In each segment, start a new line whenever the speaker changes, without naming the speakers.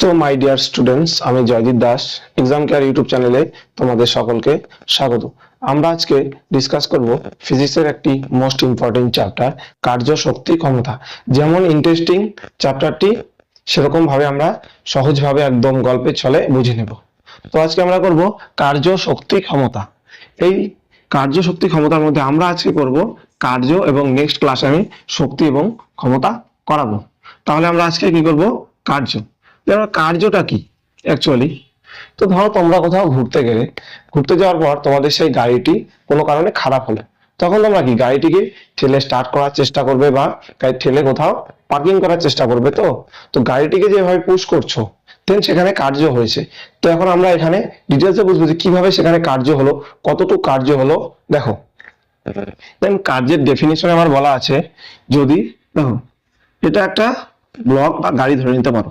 So my dear students, আমি Joydeep Das exam care YouTube চ্যানেলে তোমাদের সকলকে স্বাগত। আমরা আজকে ডিসকাস করব ফিজিক্সের একটি মোস্ট ইম্পর্টেন্ট চ্যাপ্টার কার্য শক্তি ক্ষমতা। যেমন ইন্টারেস্টিং চ্যাপ্টারটি, সেরকম ভাবে আমরা সহজভাবে একদম গল্পের ছলে বুঝে নেব। তো আজকে আমরা করব কার্য শক্তি ক্ষমতা। এই কার্য শক্তি ক্ষমতার মধ্যে আমরা আজকে করব কার্য, এবং নেক্সট ক্লাসে আমি শক্তি এবং ক্ষমতা করাবো। তাহলে আমরা আজকে কি করব? কার্য। কার্যটা কি অ্যাকচুয়ালি? তো ধরো তোমরা কোথাও ঘুরতে যাওয়ার পর তোমাদের সেই গাড়িটি কোনো কারণে খারাপ হলো, তখন তোমরা কি গাড়িটিকে ঠেলে স্টার্ট করার চেষ্টা করবে বা গাড়ি ঠেলে কোথাও পার্কিং করার চেষ্টা করবে। তো গাড়িটিকে যেভাবে পুশ করছো, দেন সেখানে কার্য হয়েছে। তো এখন আমরা এখানে ডিটেলসে বুঝবো যে কিভাবে সেখানে কার্য হলো, কতটুকু কার্য হলো। দেখো, দেন কার্যের ডেফিনিশনে আমার বলা আছে, যদি দেখো এটা একটা ব্লক বা গাড়ি ধরে নিতে পারো,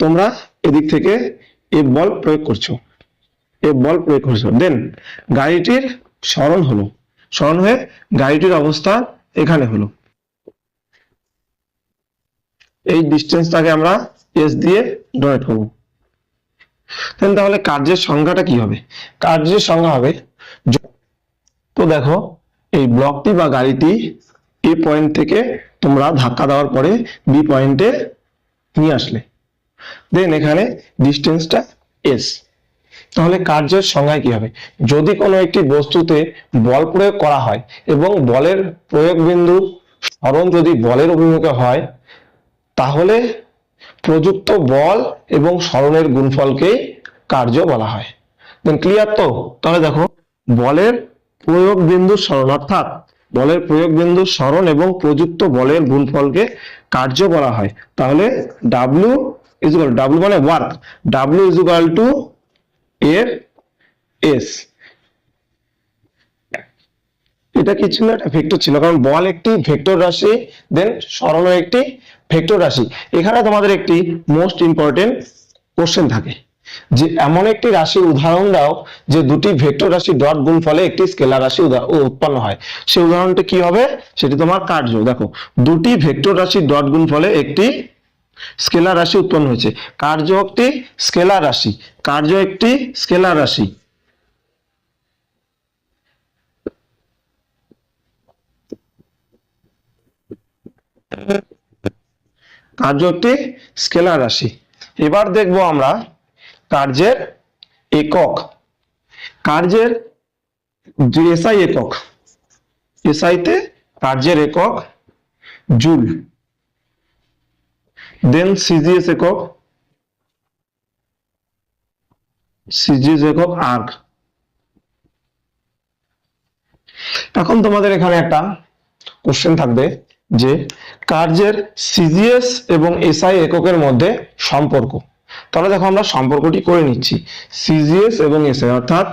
তোমরা এদিক থেকে এ বল প্রয়োগ করছো, দেন গাড়িটির স্মরণ হয়ে গাড়িটির অবস্থা এখানে হলো। এই ডিস্টেন্সটাকে আমরা এস দিয়ে ডোনেট করবো। দেন তাহলে কার্যের সংজ্ঞাটা কি হবে? কার্যের সংজ্ঞা হবে, তো দেখো এই ব্লকটি বা গাড়িটি এ পয়েন্ট থেকে তোমরা ধাক্কা দেওয়ার পরে বি পয়েন্টে নিয়ে আসলে, দেন এখানে ডিস্টেন্সটা এস। তাহলে কার্যের সংজ্ঞায় কি হবে? যদি কোনো একটি বস্তুতে বল প্রয়োগ করা হয় এবং বলের প্রয়োগ বিন্দু সরণ যদি বলের অভিমুখে হয়, তাহলে প্রযুক্ত বল এবং সরণের গুণফলকেই কার্য বলা হয়। দেন ক্লিয়ার? তো তাহলে দেখো, বলের প্রয়োগ বিন্দু সরণ, অর্থাৎ বলের প্রয়োগ বিন্দু সরণ এবং প্রযুক্ত বলের গুণফলকে কার্য বলা হয়। তাহলে ডাব্লিউ মানে work, W is equal two এর এস। এটা কি ছিল? এটা ভেক্টর ছিল, কারণ বল একটি ভেক্টর রাশি, দেন সরণ একটি ভেক্টর রাশি। এখানে তোমাদের একটি মোস্ট ইম্পর্টেন্ট কোশ্চেন থাকে যে এমন একটি রাশির উদাহরণ দাও যে দুটি ভেক্টর রাশি ডট গুণ ফলে একটি স্কেলার রাশি উৎপন্ন হয়। সেই উদাহরণটা কি হবে? সেটি তোমার কার্য। দেখো, দুটি ভেক্টর রাশি ডট গুণ ফলে একটি স্কেলার রাশি উৎপন্ন হয়েছে। কার্য একটি স্কেলার রাশি, কার্য একটি স্কেলার রাশি। কার্য একটি স্কেলার রাশি। এবার দেখবো আমরা কার্যের একক। কার্যের যে এসআই একক, এসআইতে কার্যের একক জুল, দেন সিজিএস একক, আর্ক। এখন তোমাদের এখানে একটা কোশ্চেন থাকবে যে কার্যের সিজিএস এবং এসআই এককের মধ্যে সম্পর্ক। তাহলে দেখো, আমরা সম্পর্কটি করে নিচ্ছি। সিজিএস এবং এসআই অর্থাৎ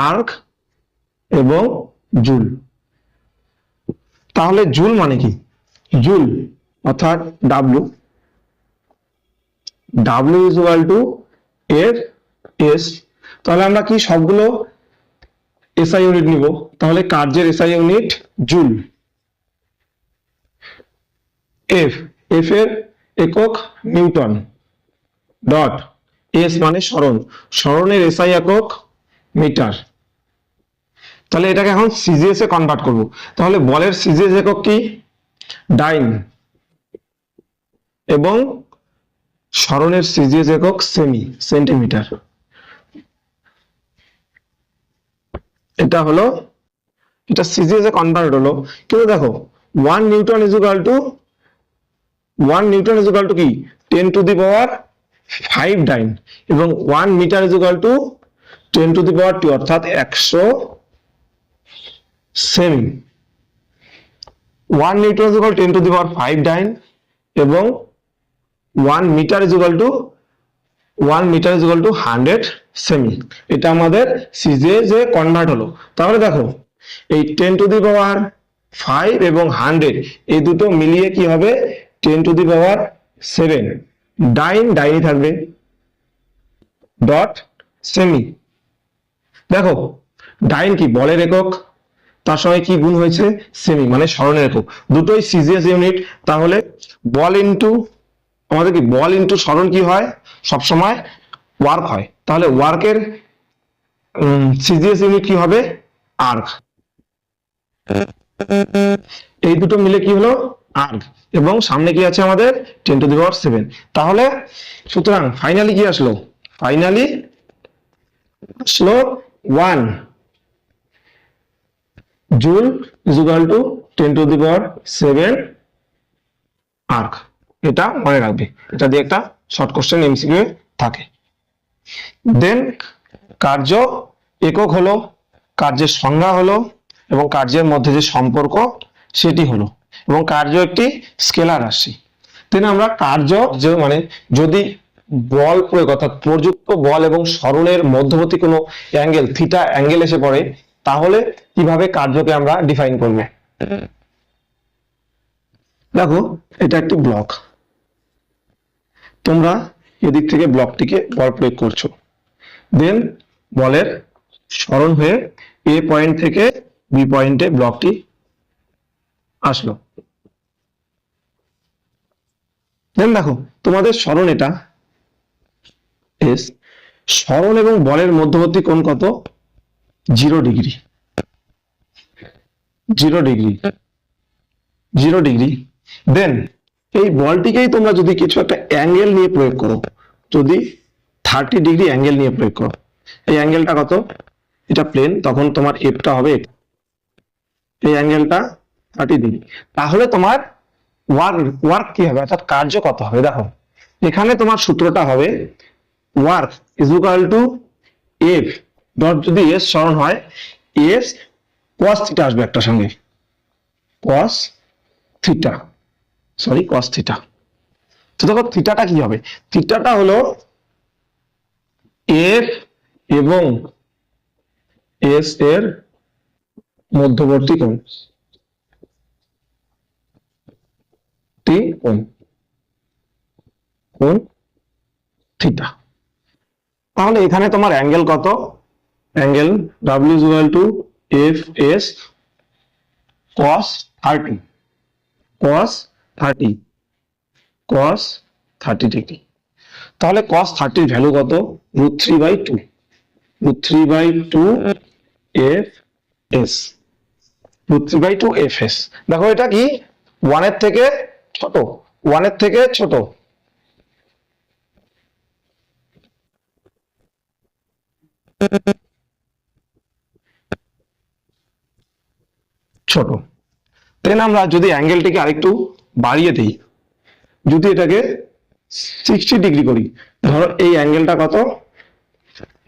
আর্ক এবং জুল। তাহলে জুল মানে কি? জুল অর্থাৎ W, W is equal two এর এস। তাহলে আমরা কি সবগুলো এসআই ইউনিট নিব? তাহলে কার্যের SI unit joule. F, F এর একক নিউটন, ডট এস মানে সরণ, সরণের এসআই একক মিটার। তাহলে এটাকে এখন সিজিএস এ কনভার্ট করব। তাহলে বলের সিজিএস একক কি? ডাইন, এবং সরণের সিজিএস একক সেন্টিমিটার। এটা হলো, এটা সিজিএস এ কনভার্ট হলো। কিন্তু দেখো, 1 নিউটন ইজ ইকুয়াল টু কি? 10 টু দি পাওয়ার 5 ডাইন, এবং 1 metre is equal to 10 to the power 2, অর্থাৎ 100 সেমি। 1 newton is equal 10 to the power 5 dyne, এবং 1 মিটার ইজ ইকুয়াল টু 100 সেমি। এটা আমাদের সিজিএস এ কনভার্ট হলো। তাহলে দেখো, এই 10 টু দি পাওয়ার 5 এবং 100 এই দুটো মিলিয়ে কি হবে? 10 টু দি পাওয়ার 7। ডাইনই থাকবে, ডট সেমি। দেখো, ডাইন কি? বলের একক, তার সঙ্গে কি গুণ হয়েছে, সেমি, মানে স্মরণের একক, দুটোই সিজিএস ইউনিট। তাহলে বল ইনটু আমাদের কি, বল ইনটু স্মরণ কি হয়, সবসময় ওয়ার্ক হয়। তাহলে ওয়ার্কের সিজিএস ইউনিট কি হবে, আর্ক। এই দুটো মিলে কি হলো, আর্ক। এবং সামনে কি আছে আমাদের 10⁷। তাহলে সুতরাং ফাইনালি কি আসলো, ফাইনালি আসলো 1 joule is equal to 10⁷ erg. এটা মনে রাখবে, এটা দিয়ে একটা শর্ট কোশ্চেন এমসিকিউ থাকে। দেন কার্য একক হলো, কার্যের সংজ্ঞা হলো, এবং কার্যের মধ্যে যে সম্পর্ক সেটি হলো, এবং কার্য একটি স্কেলার রাশি। দেন আমরা কার্য মানে যদি বল প্রয়োগ অর্থাৎ প্রযুক্ত বল এবং সরণের মধ্যবর্তী কোনো অ্যাঙ্গেল থিটা অ্যাঙ্গেল এসে পড়ে, তাহলে কিভাবে কার্যকে আমরা ডিফাইন করব। দেখো এটা একটি ব্লক, তোমরা এদিক থেকে ব্লকটিকে বল প্রয়োগ করছো, দেন বলের সরণ হয়ে এ পয়েন্ট থেকে বি পয়েন্টে ব্লকটি আসলো। দেন দেখো তোমাদের সরণ এটা এস, সরণ এবং বলের মধ্যবর্তী কোণ কত, 0°, 0°। দেন এই বলটিকেই তোমরা যদি কিছু একটা অ্যাঙ্গেল নিয়ে প্রয়োগ করো, যদি 30° অ্যাঙ্গেল নিয়ে প্রয়োগ করো, এই অ্যাঙ্গেলটা কত, এটা প্লেন, তখন তোমার এফটা হবে এটা, এই অ্যাঙ্গেলটা 30°, তাহলে তোমার ওয়ার্ক কি হবে, অর্থাৎ কার্য কত হবে। দেখো এখানে তোমার সূত্রটা হবে work is equal two F dot, যদি এস সরণ হয়, এস কস থিটা আসবে একটা সঙ্গে, cos theta, sorry cos theta. তো দেখো থিটাটা কি হবে, থিটাটা হলো এফ এবং এস এর মধ্যবর্তী কোণ, কোণ থিটা। তাহলে এখানে তোমার অ্যাঙ্গেল কত, angle W is equal two F S কস 30, কস 30°। তাহলে কস 30 ভ্যালু কত, √3/2, √3/2 এফ এস, √3/2 এফ এস। দেখো এটা কি 1 এর থেকে ছোট, 1 এর থেকে ছোট, ছোট। দেন আমরা যদি অ্যাঙ্গেলটিকে আরেকটু বাড়িয়ে দিই, যদি এটাকে 60° করি, ধরো এই অ্যাঙ্গেলটা কত,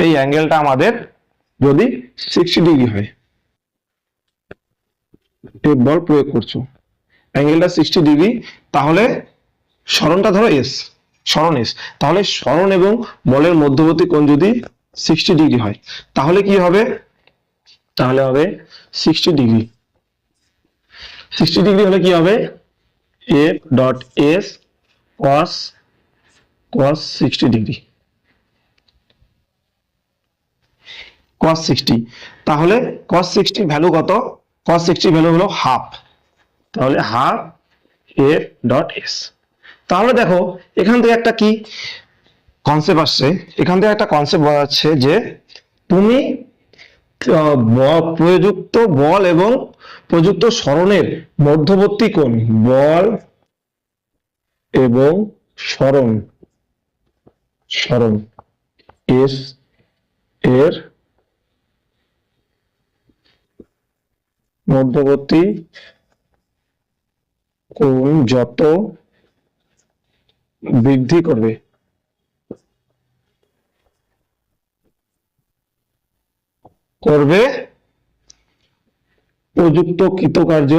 এই অ্যাঙ্গেলটা আমাদের যদি 60° হয়, এই বল প্রয়োগ করছো, অ্যাঙ্গেলটা 60°, তাহলে সরণটা ধরো এস, সরণ এস, তাহলে সরণ এবং বলের মধ্যবর্তী কোণ যদি 60° হয়, তাহলে কি হবে, তাহলে হবে 60°, 60° হলে কি হবে, এফ ডট এস কস 60°, cos 60। তাহলে cos 60 ভ্যালু কত, cos 60 ভ্যালু হলো হাফ, তাহলে হাফ এফ ডট এস। তাহলে দেখো এখান থেকে একটা কি কনসেপ্ট আসছে, এখান থেকে একটা কনসেপ্ট বলা যাচ্ছে যে তুমি প্রযুক্ত বল এবং প্রযুক্ত সরণের মধ্যবর্তী কোণ, বল এবং সরণ এস এর মধ্যবর্তী কোণ যত বৃদ্ধি করবে, প্রযুক্ত কৃতকার্য,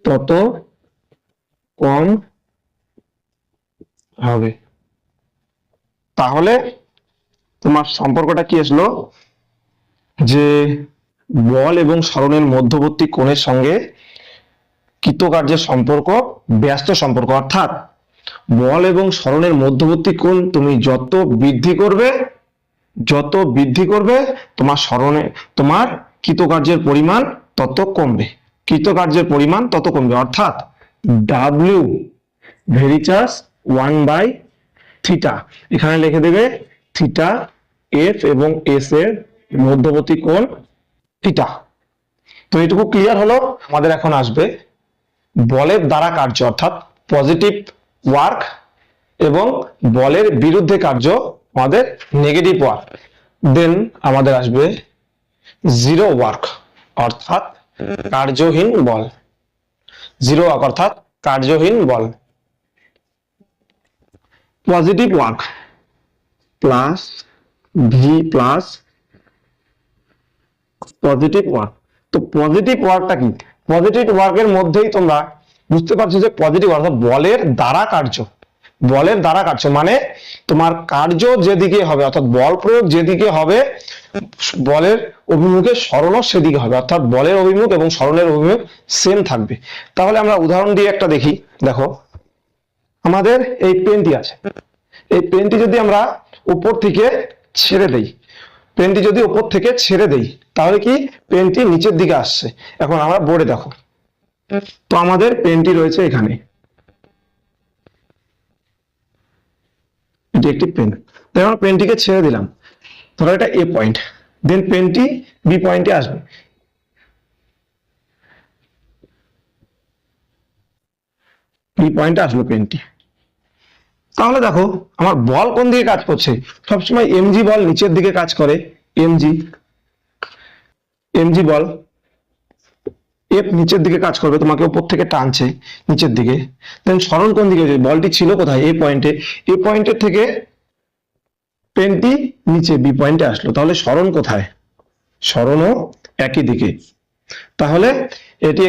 তত কম হবে। তাহলে তোমার সম্পর্কটা কি আসলো, যে বল এবং সরণের মধ্যবর্তী কোণের সঙ্গে কৃতকার্যের সম্পর্ক ব্যস্ত সম্পর্ক, অর্থাৎ বল এবং সরণের মধ্যবর্তী কোণ তুমি যত বৃদ্ধি করবে তোমার কৃতকার্যের পরিমাণ তত কমবে, অর্থাৎ ডাব্লিউ ভেরিচাস 1/θ, এখানে লিখে দেবে থিটা এফ এবং এস এর মধ্যবর্তী কোণ থিটা। তো এটুকু ক্লিয়ার হলো। আমাদের এখন আসবে বলের দ্বারা কার্য অর্থাৎ পজিটিভ ওয়ার্ক এবং বলের বিরুদ্ধে কার্য আমাদের নেগেটিভ ওয়ার্ক। দেন আমাদের আসবে জিরো ওয়ার্ক অর্থাৎ কার্যহীন বল। Positive work plus V plus positive work. তো পজিটিভ ওয়ার্কটা কি? পজিটিভ ওয়ার্কের মধ্যেই তোমরা বুঝতে পারছো যে পজিটিভ অর্থাৎ বলের দ্বারা কার্য মানে তোমার কার্য যেদিকে হবে অর্থাৎ বল প্রয়োগ যেদিকে হবে বলের অভিমুখে সরণও সেদিকে হবে, অর্থাৎ বলের অভিমুখ এবং সরণের অভিমুখ সেম থাকবে। তাহলে আমরা উদাহরণ দিয়ে একটা দেখি। দেখো আমাদের এই পেনটি আছে, এই পেনটি যদি আমরা উপর থেকে ছেড়ে দেই তাহলে কি পেনটি নিচের দিকে আসছে। এখন আমরা বোর্ডে দেখো, তো আমাদের পেনটি রয়েছে এখানে, এটি একটি পেন। তাই আমরা পেনটিকে ছেড়ে দিলাম, ধরো এটা এ পয়েন্ট, দেন পেনটি বি পয়েন্টে আসবে। বি পয়েন্টে আসলো পেনটি। তাহলে দেখো আমার বল কোন দিকে কাজ করছে? সবসময় এমজি বল নিচের দিকে কাজ করে, এমজি বল এফ নিচের দিকে কাজ করবে, তোমাকে উপর থেকে টানছে নিচের দিকে। দেন সরণ কোন দিকে? বলটি ছিল কোথায়? এ পয়েন্টের থেকে পেনটি নিচে বি পয়েন্টে আসলো, তাহলে সরণ কোথায়? সরণও একই দিকে। তাহলে এটি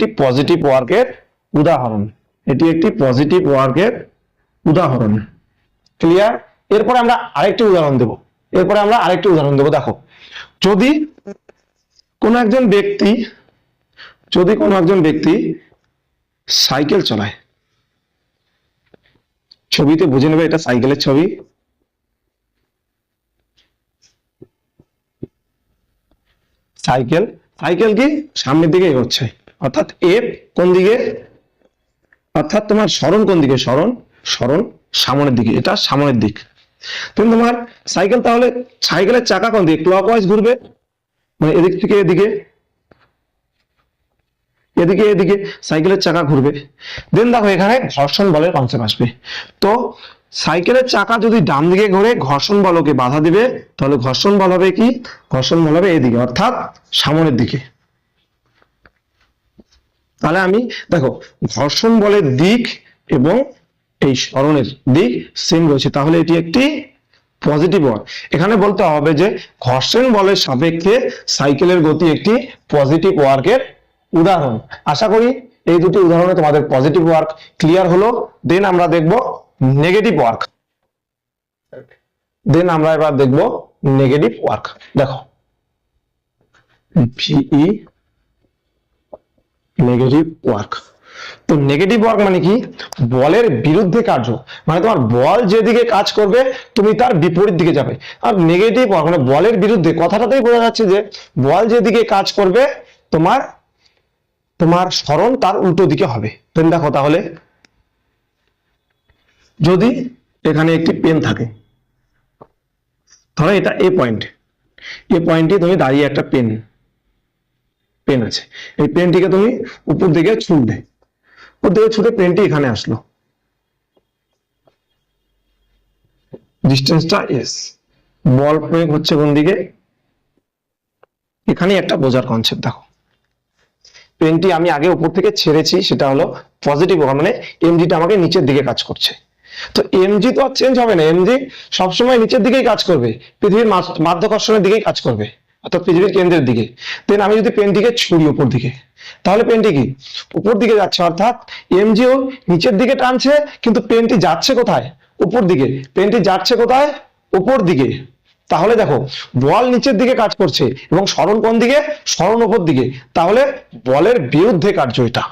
একটি পজিটিভ ওয়ার্কের উদাহরণ। ক্লিয়ার? এরপরে আমরা আরেকটি উদাহরণ দেব। দেখো যদি কোনো একজন ব্যক্তি সাইকেল চালায়, ছবিতে বুঝে নেবে এটা সাইকেলের ছবি। সাইকেল কি সামনের দিকে এগোচ্ছে, অর্থাৎ এফ কোন দিকে? অর্থাৎ তোমার সরণ কোন দিকে? সরণ সামনের দিকে, এটা সামনের দিক। তুমি তোমার সাইকেল, তাহলে সাইকেলের চাকা কোন দিকে? ক্লকওয়াইজ ঘুরবে, মানে এদিক থেকে এদিকে সাইকেলের চাকা ঘুরবে। দেন দেখো এখানে ঘর্ষণ বলের কনসেপ্ট আসবে। তো সাইকেলের চাকা যদি ডান দিকে ঘুরে ঘর্ষণ বলকে বাধা দিবে, তাহলে ঘর্ষণ বল হবে কি? ঘর্ষণ বল হবে এদিকে, অর্থাৎ সামনের দিকে। তাহলে আমি দেখো ঘর্ষণ বলের দিক এবং এই সরণের দিক সেম রয়েছে, তাহলে এটি একটি পজিটিভ ওয়ার্ক। এখানে বলতে হবে যে ঘর্ষণ বলের সাপেক্ষে সাইকেলের গতি একটি পজিটিভ ওয়ার্কের উদাহরণ। আশা করি এই দুটি উদাহরণে তোমাদের পজিটিভ ওয়ার্ক ক্লিয়ার হলো। দেন আমরা দেখব নেগেটিভ ওয়ার্ক। দেখো ভিই নেগেটিভ ওয়ার্ক। তো নেগেটিভ ওয়ার্ক মানে কি? বলের বিরুদ্ধে কার্য, মানে তোমার বল যেদিকে কাজ করবে তুমি তার বিপরীত দিকে যাবে। আর নেগেটিভ ওয়ার্ক মানে বলের বিরুদ্ধে, কথাটাতেই বোঝা যাচ্ছে যে বল যেদিকে কাজ করবে তোমার সরণ তার উল্টো দিকে হবে। দেখো তাহলে যদি এখানে একটি পেন থাকে, ধরো এটা এ পয়েন্টে তুমি দাঁড়িয়ে, একটা পেন আছে, এই পেনটিকে তুমি উপর দিকে ছুটে পেনটি এখানে আসলো, ডিস্টেন্সটা এস। বল প্রয়োগ হচ্ছে কোন দিকে? এখানে একটা বোঝার কনসেপ্ট। দেখো পেনটি আমি আগে উপর থেকে ছেড়েছি, সেটা হলো পজিটিভ ওয়ার্ক, মানে এমজিটা আমাকে নিচের দিকে কাজ করছে। তো এমজি তো আর চেঞ্জ হবে না, এমজি সবসময় নিচের দিকেই কাজ করবে, পৃথিবীর মাধ্যাকর্ষণের দিকেই কাজ করবে, অর্থাৎ পৃথিবীর কেন্দ্রের দিকে। দেন আমি যদি পেনটিকে ছুড়ি উপর দিকে, তাহলে পেনটি কি উপর দিকে যাচ্ছে, অর্থাৎ এমজিও নিচের দিকে টানছে, কিন্তু পেনটি যাচ্ছে কোথায়? উপর দিকে। পেনটি যাচ্ছে কোথায়? উপর দিকে। তাহলে দেখো বল নিচের দিকে কাজ করছে এবং সরণ কোন দিকে, সরণ উপর দিকে, তাহলে বলের বিরুদ্ধে কার্য এটা।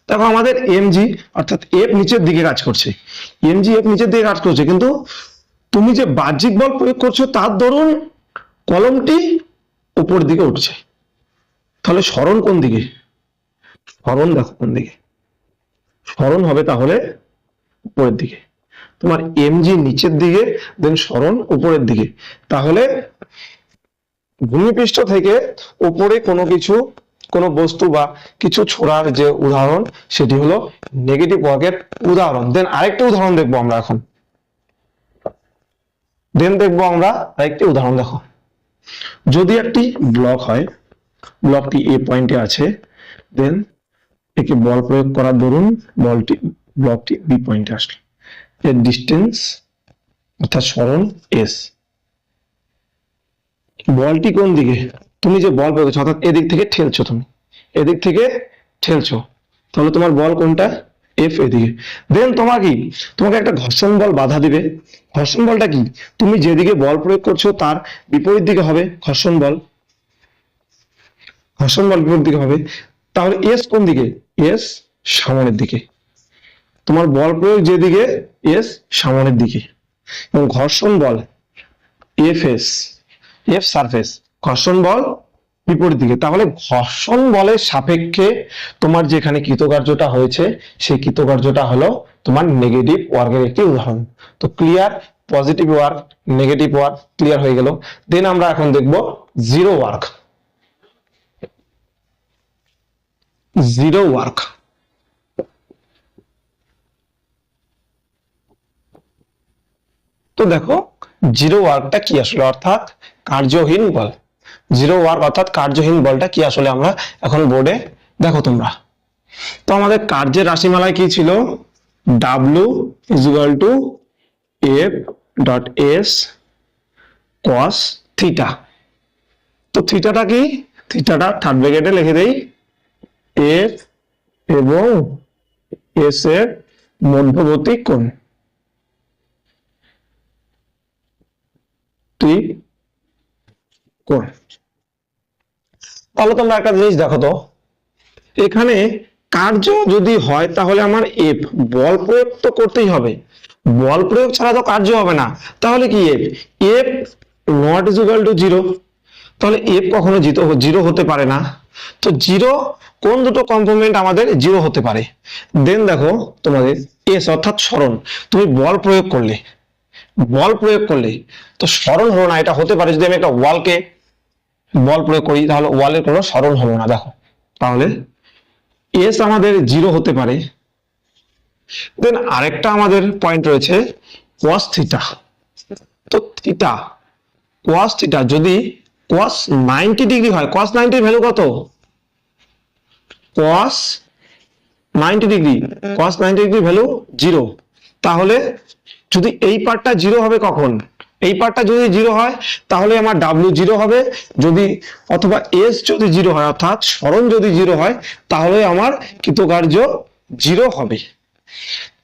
দেখো আমাদের এমজি অর্থাৎ এফ নিচের দিকে কাজ করছে, এমজি এফ নিচের দিকে কাজ করছে, কিন্তু তুমি যে বাহ্যিক বল প্রয়োগ করছো তার দরুন কলমটি উপর দিকে উঠছে, তাহলে সরণ কোন দিকে, সরণ দেখো কোন দিকে, সরণ হবে তাহলে উপরের দিকে। তোমার এমজি নিচের দিকে, দেন সরণ উপরের দিকে, তাহলে ভূমিপৃষ্ঠ থেকে উপরে কোনো কিছু, কোনো বস্তু বা কিছু ছোড়ার যে উদাহরণ সেটি হলো নেগেটিভ ওয়ার্কের উদাহরণ। দেন আরেকটা উদাহরণ দেখবো আমরা এখন, আরেকটি উদাহরণ। দেখো যদি একটি ব্লক হয়, ব্লকটি এ পয়েন্টে আছে, দেন একে বল প্রয়োগ করার দরুন ব্লকটি বি পয়েন্টে আসলো, এর ডিস্টেন্স অর্থাৎ সরণ এস। বলটি কোন দিকে, তুমি যে বল প্রয়োগ করছো অর্থাৎ এদিক থেকে ঠেলছো, তুমি এদিক থেকে ঠেলছো, তাহলে তোমার বল কোনটা, এফ এদিকে। দেন তোমার কি, তোমাকে একটা ঘর্ষণ বল বাধা দিবে, ঘর্ষণ বলটা কি, তুমি যেদিকে বল প্রয়োগ করছো তার বিপরীত দিকে হবে ঘর্ষণ বল, ঘর্ষণ বল বিপরীত দিকে হবে, তাহলে এস কোন দিকে, এস সামনের দিকে, তোমার বল প্রয়োগ যেদিকে এস সামনের দিকে, এবং ঘর্ষণ বল এফ এস, এফ সারফেস, ঘর্ষণ বল বিপরীত দিকে, তাহলে ঘর্ষণ বলের সাপেক্ষে তোমার যেখানে কৃতকার্যটা হয়েছে সেই কৃতকার্যটা হলো তোমার নেগেটিভ ওয়ার্কের একটি উদাহরণ। তো clear, positive work, negative work clear হয়ে গেল। দেন আমরা এখন দেখব জিরো ওয়ার্ক। জিরো ওয়ার্ক, তো দেখো জিরো ওয়ার্কটা কি আসলে, অর্থাৎ কার্যহীন বল। জিরো ওয়ার্ক অর্থাৎ কার্যহীন বলটা কি আসলে আমরা এখন বোর্ডে দেখো তোমরা। তো আমাদের কার্যের রাশিমালায় কি ছিল, W is equal two F dot S cos theta. তো থিটাটা কি, থিটাটা থার্ড ব্র্যাকেটে লিখে দেই, এফ এবং এস এর মধ্যবর্তী কোণ, কোণ। তাহলে তোমরা একটা জিনিস দেখো তো, এখানে কার্য যদি হয় তাহলে আমার এফ, বল প্রয়োগ তো করতেই হবে, বল প্রয়োগ ছাড়া তো কার্য হবে না, তাহলে কি F, F not is equal two zero, তাহলে এফ কখনো জিরো হতে পারে না। তো জিরো কোন দুটো কম্পোনেন্ট আমাদের জিরো হতে পারে, দেন দেখো তোমাদের এস অর্থাৎ সরণ, তুমি বল প্রয়োগ করলে, বল প্রয়োগ করলে তো সরণ হলো না, এটা হতে পারে যদি আমি একটা ওয়ালকে বল প্রয়োগ করি তাহলে ওয়ালের কোনো সরণ হলো না, দেখো তাহলে এস আমাদের জিরো হতে পারে। দেন আরেকটা আমাদের পয়েন্ট রয়েছে cos থিটা। তো থিটা, cos থিটা যদি cos 90 ডিগ্রি হয়, cos 90 এর ভ্যালু কত, cos 90 degree, cos 90 degree value 0, তাহলে যদি এই পার্টটা জিরো হবে কখন, এই পার্টটা যদি জিরো হয় তাহলে আমার ডাব্লিউ জিরো হবে, যদি অথবা এস যদি জিরো হয় অর্থাৎ সরণ যদি জিরো হয় তাহলে আমার কৃতকার্য জিরো হবে।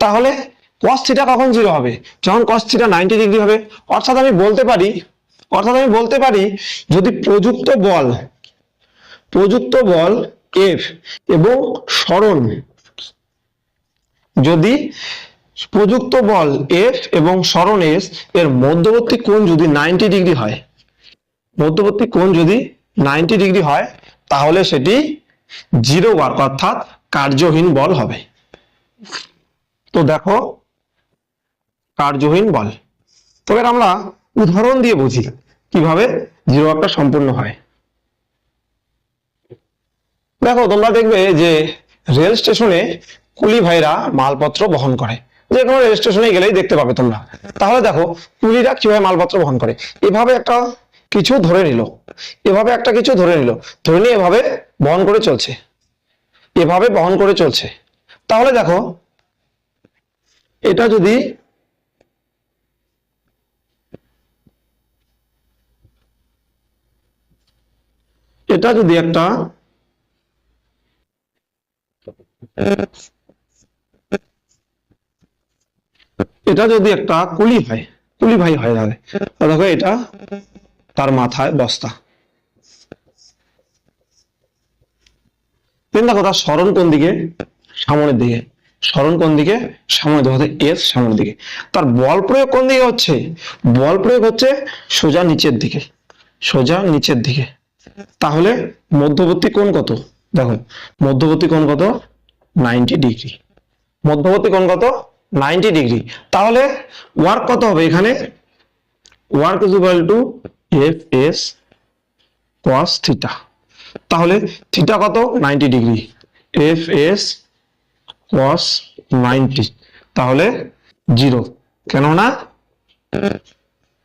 তাহলে cos থিটা কখন জিরো হবে, যখন cos থিটা 90 ডিগ্রি হবে। অর্থাৎ আমি বলতে পারি যদি প্রযুক্ত বল এফ এবং সরণ, যদি প্রযুক্ত বল এফ এবং সরণ এস এর মধ্যবর্তী কোণ যদি 90 ডিগ্রি হয়, মধ্যবর্তী কোণ যদি 90 ডিগ্রি হয় তাহলে সেটি জিরো ওয়ার্ক অর্থাৎ কার্যহীন বল হবে। তো দেখো কার্যহীন বল, তবে আমরা উদাহরণ দিয়ে বুঝি কিভাবে জিরো ওয়ার্কটা সম্পূর্ণ হয়। দেখো তোমরা দেখবে যে রেল স্টেশনে কুলি ভাইরা মালপত্র বহন করে, যে কোনো রেল স্টেশনে গেলেই দেখতে পাবে তোমরা। তাহলে দেখো কুলিরা কিভাবে মালপত্র বহন করে, এভাবে একটা কিছু ধরে নিল, ধরে নিয়ে এভাবে বহন করে চলছে, তাহলে দেখো এটা যদি একটা কুলি হয়, কুলি ভাই হয়ে যাবে। দেখো এটা তার মাথায় বস্তা। দেখো তার সরণ কোন দিকে? সামনের দিকে। সরণ কোন দিকে? সামনের দিকে, অর্থাৎ এস সামনের দিকে। তার বল প্রয়োগ কোন দিকে হচ্ছে? বল প্রয়োগ হচ্ছে সোজা নিচের দিকে, সোজা নিচের দিকে। তাহলে মধ্যবর্তী কোণ কত? দেখো মধ্যবর্তী কোণ কত? 90 ডিগ্রি। মধ্যবর্তী কোণ কত? 90 ডিগ্রি। তাহলে ওয়ার্ক কত হবে এখানে? Work is equal two F S cos theta. তাহলে থিটা কত? 90 ডিগ্রি। এফ এস কস 90, তাহলে 0, কেননা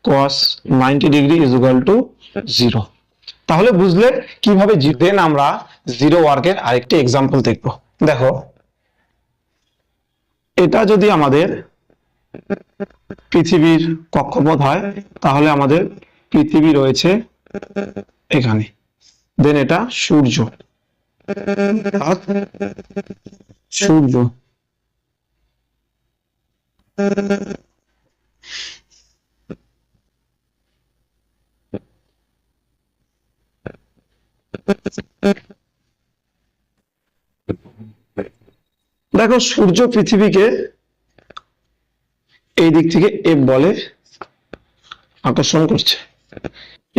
cos 90 degree is equal two 0। তাহলে বুঝলে কিভাবে দেন আমরা জিরো ওয়ার্কের আরেকটি এক্সাম্পল দেখব। দেখো এটা যদি আমাদের পৃথিবীর কক্ষপথ হয়, তাহলে আমাদের পৃথিবী রয়েছে এখানে, দেন এটা সূর্য, সূর্য দেখো সূর্য পৃথিবীকে এই দিক থেকে এফ বলে আকর্ষণ করছে,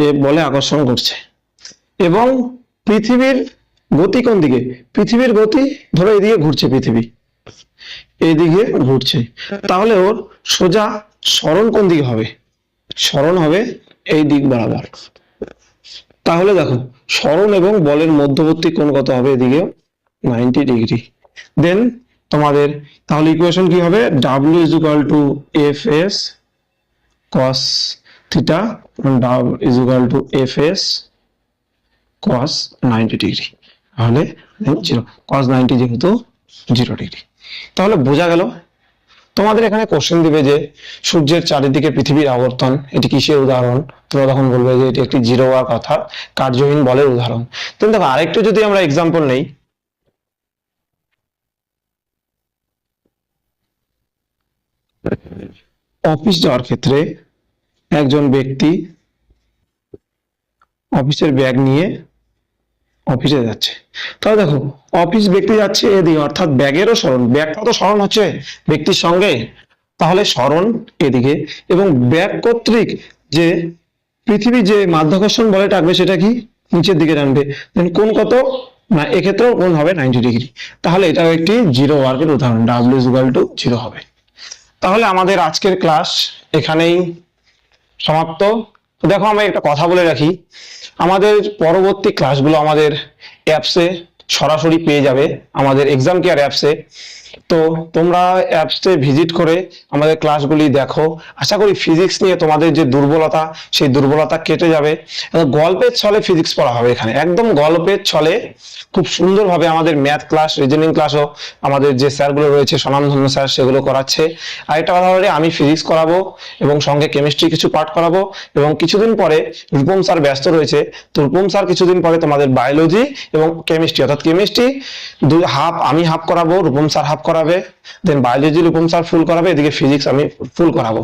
এফ বলে আকর্ষণ করছে। এবং পৃথিবীর গতি কোন দিকে? পৃথিবীর গতি ধরো এদিকে ঘুরছে, পৃথিবী এইদিকে ঘুরছে, তাহলে ওর সোজা সরণ কোন দিকে হবে? সরণ হবে এই দিক বরাবর। তাহলে দেখো সরণ এবং বলের মধ্যবর্তী কোণ কত হবে? এদিকে 90 ডিগ্রি। দেন তোমাদের তাহলে ইকুয়েশন কি হবে? W is equal two F S cos theta, W is equal two F S cos 90 degree. তাহলে 0, cos 90 যেহেতু 0 ডিগ্রি। তাহলে বোঝা গেল। তোমাদের এখানে কোশ্চেন দিবে যে সূর্যের চারিদিকে পৃথিবীর আবর্তন, এটি কিসের উদাহরণ? তোমরা তখন বলবে যে এটি একটি জিরো ওয়ার্ক অর্থাৎ কার্যহীন বলের উদাহরণ। কিন্তু দেখো আরেকটু যদি আমরা এক্সাম্পল নেই, অফিস যাওয়ার ক্ষেত্রে একজন ব্যক্তি অফিসের ব্যাগ নিয়ে অফিসে যাচ্ছে। তাহলে দেখো অফিস ব্যক্তি যাচ্ছে এদিকে, অর্থাৎ ব্যাগেরও সরণ, ব্যাগটা তো সরণ হচ্ছে ব্যক্তির সঙ্গে, তাহলে সরণ এদিকে। এবং ব্যাগ কর্তৃক যে পৃথিবী যে মাধ্যাকর্ষণ বলে টানবে সেটা কি? নিচের দিকে টানবে। দেন কোণ কত? না এক্ষেত্রেও কোণ হবে 90 ডিগ্রি। তাহলে এটাও একটি জিরো ওয়ার্কের উদাহরণ, W ইজ ইকুয়াল টু 0 হবে। তাহলে আমাদের আজকের ক্লাস এখানেই সমাপ্ত। দেখো আমি একটা কথা বলে রাখি, আমাদের পরবর্তী ক্লাসগুলো আমাদের অ্যাপসে সরাসরি পেয়ে যাবে, আমাদের এক্সাম কেয়ার অ্যাপসে। তো তোমরা অ্যাপসে ভিজিট করে আমাদের ক্লাসগুলি দেখো। আশা করি ফিজিক্স নিয়ে তোমাদের যে দুর্বলতা, সেই দুর্বলতা কেটে যাবে। গল্পের ছলে ফিজিক্স পড়া হবে এখানে, একদম গল্পের ছলে খুব সুন্দরভাবে। আমাদের ম্যাথ ক্লাস, রিজনিং ক্লাসও আমাদের যে স্যারগুলো রয়েছে স্বনামধন্য স্যার, সেগুলো করাচ্ছে। আরেকটা কথা হলো আমি ফিজিক্স করাবো এবং সঙ্গে কেমিস্ট্রি কিছু পাঠ করাবো। এবং কিছুদিন পরে রূপম স্যার ব্যস্ত রয়েছে, তো রূপম স্যার কিছুদিন পরে তোমাদের বায়োলজি এবং কেমিস্ট্রি, অর্থাৎ কেমিস্ট্রি হাফ আমি হাফ করাবো, রূপম স্যার হাফ করাবে। দেন বায়োলজি রূপম স্যার ফুল করাবে, এদিকে ফিজিক্স আমি ফুল করাবো।